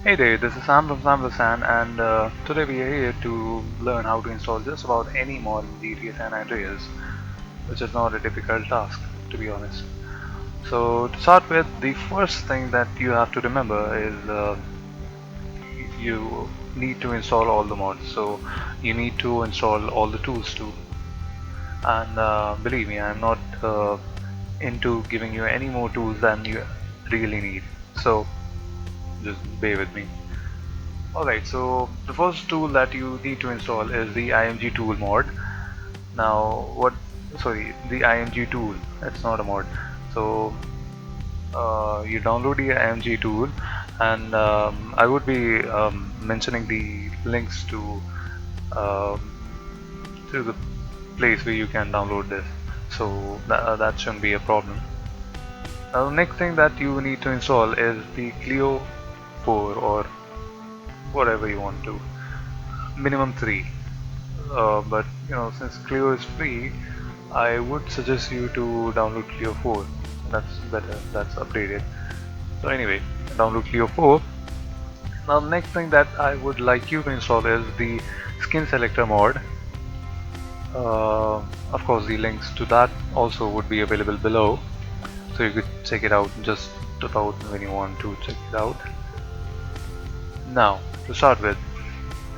Hey there, this is Sam from San and today we are here to learn how to install just about any mod in GTA San Andreas, which is not a difficult task to be honest. So to start with, the first thing that you have to remember is you need to install all the mods. So you need to install all the tools too. And believe me, I'm not into giving you any more tools than you really need. So just bear with me. Alright, so the first tool that you need to install is the IMG tool mod. Now, the IMG tool, it's not a mod. So, you download the IMG tool, and I would be mentioning the links um, to the place where you can download this. So, that shouldn't be a problem. Now, the next thing that you need to install is the Clio 4 or whatever you want to. Minimum 3. But since Clio is free, I would suggest you to download Clio 4. That's better, that's updated. So anyway, download Clio 4. Now the next thing that I would like you to install is the skin selector mod. Of course, the links to that also would be available below, so you could check it out just about when you want to check it out. Now, to start with,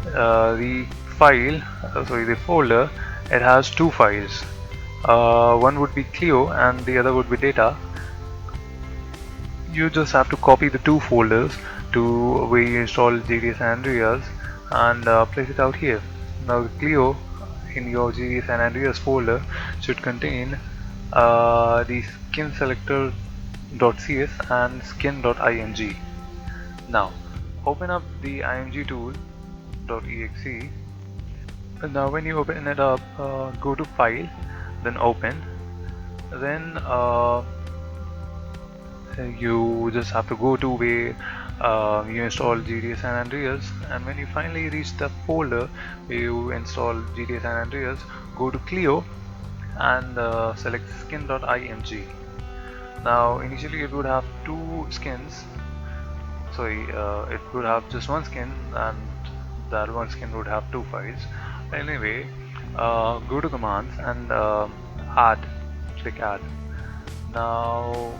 the the folder, it has two files. One would be Clio and the other would be data. You just have to copy the two folders to where you install GTA San Andreas and place it out here. Now the Clio in your GTA San Andreas folder should contain the skin selector.cs and skin.img. Now open up the img tool.exe. Now when you open it up, go to file, then open, then you just have to go to where you install GTA San Andreas, and when you finally reach the folder where you install GTA San Andreas, go to Clio and select skin.img. Now initially it would have two skins, it would have just one skin, and that one skin would have two files. Anyway, go to commands and add, click add. Now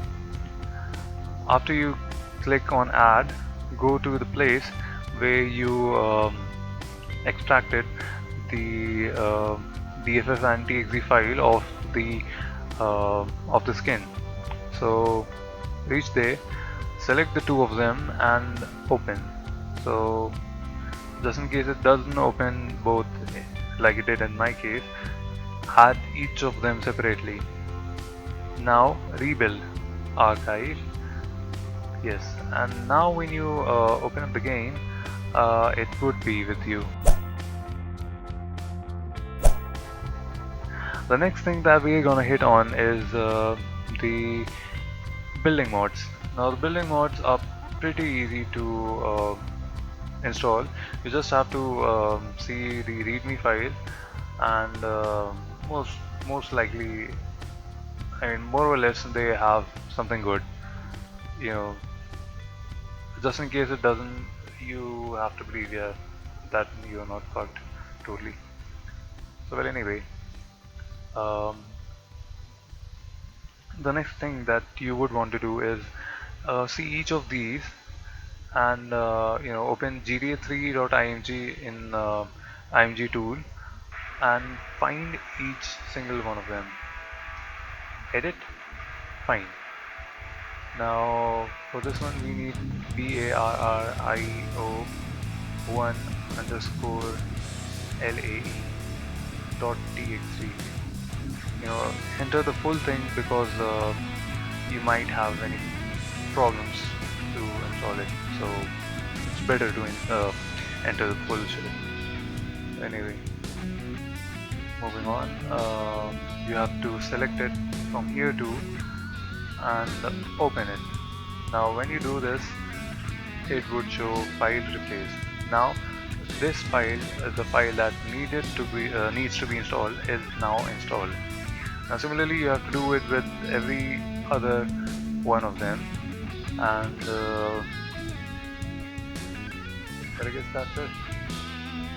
after you click on add, go to the place where you extracted the DFF and TXT file of the skin. So reach there, select the two of them and open. So just in case it doesn't open both like it did in my case, add each of them separately. Now rebuild, archive. Yes, and now when you open up the game, it would be with you. The next thing that we're gonna hit on is the building mods. Now the building mods are pretty easy to install. You just have to see the readme file, and most likely, I mean, more or less they have something good. You know, just in case it doesn't, you have to believe, yeah, that you're not fucked totally. So well, anyway, um, the next thing that you would want to do is see each of these and open gta3.img in img tool and find each single one of them. Edit, find. Now for this one we need barrio 1 underscore lae dot txt. Enter the full thing because you might have any problems to install it, so it's better to enter the full shit. Anyway, moving on, you have to select it from here too and open it. Now when you do this, it would show file replaced. Now this file is the file that needs to be installed is now installed. Now similarly you have to do it with every other one of them, and But I guess that's it.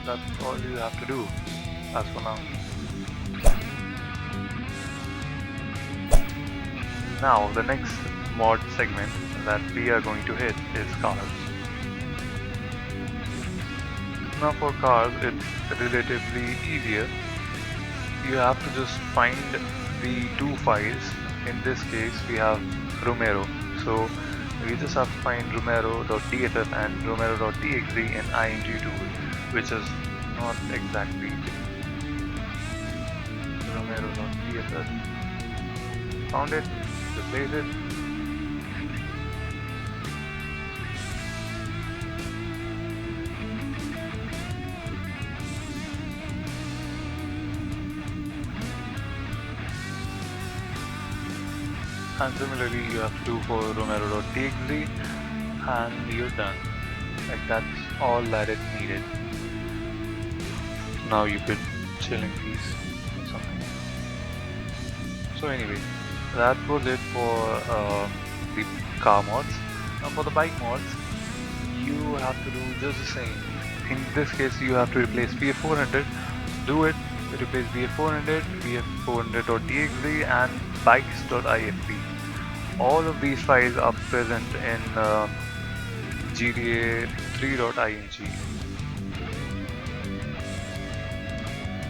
That's all you have to do as for now. Now the next mod segment that we are going to hit is cars. Now for cars it's relatively easier. You have to just find the two files. In this case we have Romero. So we just have to find romero.dff and romero.txt in ing tool, which is not exactly romero.dff. Found it, replace it. And similarly you have to do for romero.txt and you're done. Like that's all that it needed. Now you could chill in peace or something. So anyway, that was it for the car mods. Now for the bike mods, you have to do just the same. In this case you have to replace VF400, do it, replace VF400, VF400.txt and bikes.ifp. All of these files are present in GTA 3.ing,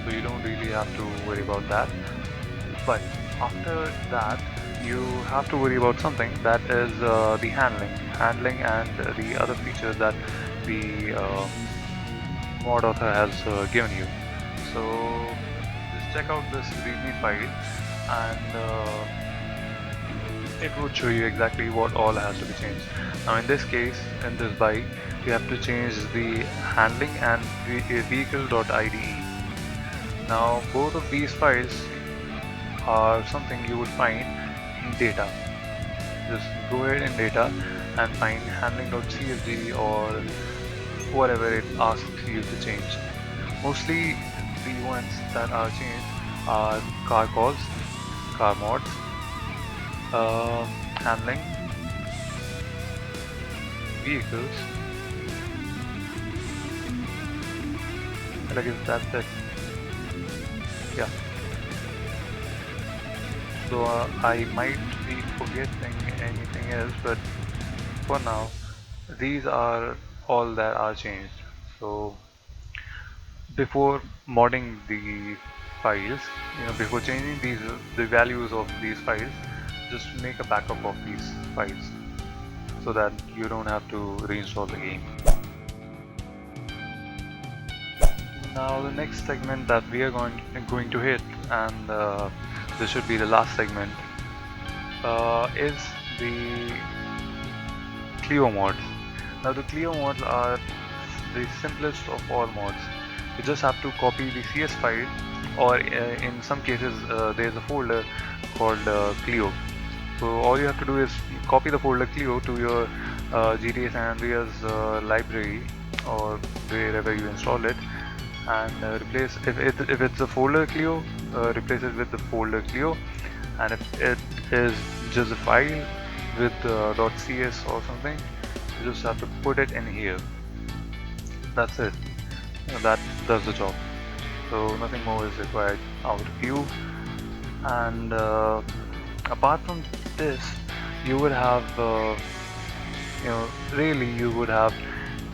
so you don't really have to worry about that. But after that you have to worry about something, that is the handling and the other features that the mod author has given you. So just check out this readme file and it would show you exactly what all has to be changed. Now in this case, in this bike, you have to change the handling and the vehicle.ide. Now both of these files are something you would find in data. Just go ahead in data and find handling.csv or whatever it asks you to change. Mostly the ones that are changed are car calls, car mods, handling, vehicles, and I guess that's it. Yeah. So I might be forgetting anything else, but for now these are all that are changed. So before modding the files, before changing the values of these files, just make a backup of these files so that you don't have to reinstall the game. Now the next segment that we are going to hit, and this should be the last segment, is the Clio mods. Now the Clio mods are the simplest of all mods. You just have to copy the CS file, or in some cases there's a folder called Clio. So all you have to do is copy the folder Clio to your GTA San Andreas library or wherever you install it, and replace, if it's a folder Clio, replace it with the folder Clio, and if it is just a file with .cs or something, you just have to put it in here. That's it. That does the job. So nothing more is required out of you. And apart from this, you would have really you would have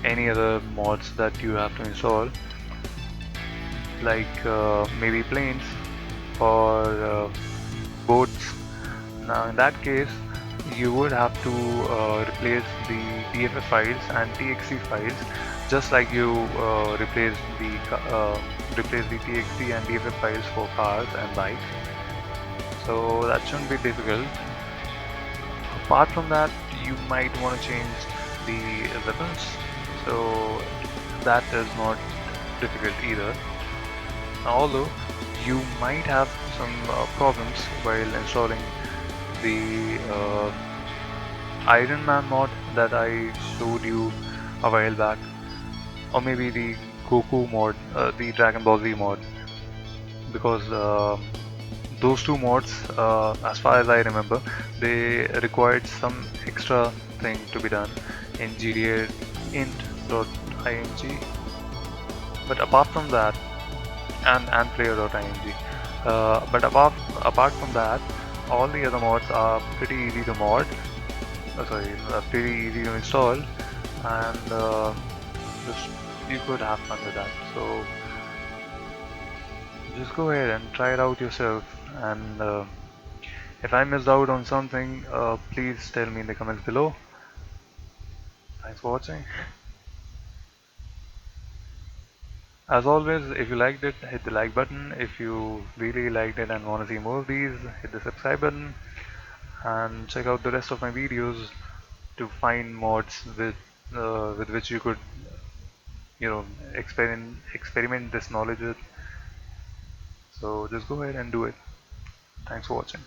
any other mods that you have to install, like maybe planes or boats. Now in that case you would have to replace the DFF files and TXT files, just like you replace the TXT and DFF files for cars and bikes. So that shouldn't be difficult. Apart from that, you might want to change the weapons, so that is not difficult either. Although you might have some problems while installing the Iron Man mod that I showed you a while back, or maybe the Goku mod, the Dragon Ball Z mod, because those two mods, as far as I remember, they required some extra thing to be done in GTA ing. But apart from that, and player.ing. But apart from that, all the other mods are pretty easy to mod. Sorry, pretty easy to install, and just you could have fun with that. So just go ahead and try it out yourself. And if I missed out on something, please tell me in the comments below. Thanks for watching. As always, if you liked it, hit the like button. If you really liked it and want to see more of these, hit the subscribe button and check out the rest of my videos to find mods with which you could, you know, experiment this knowledge with. So just go ahead and do it. Thanks for watching.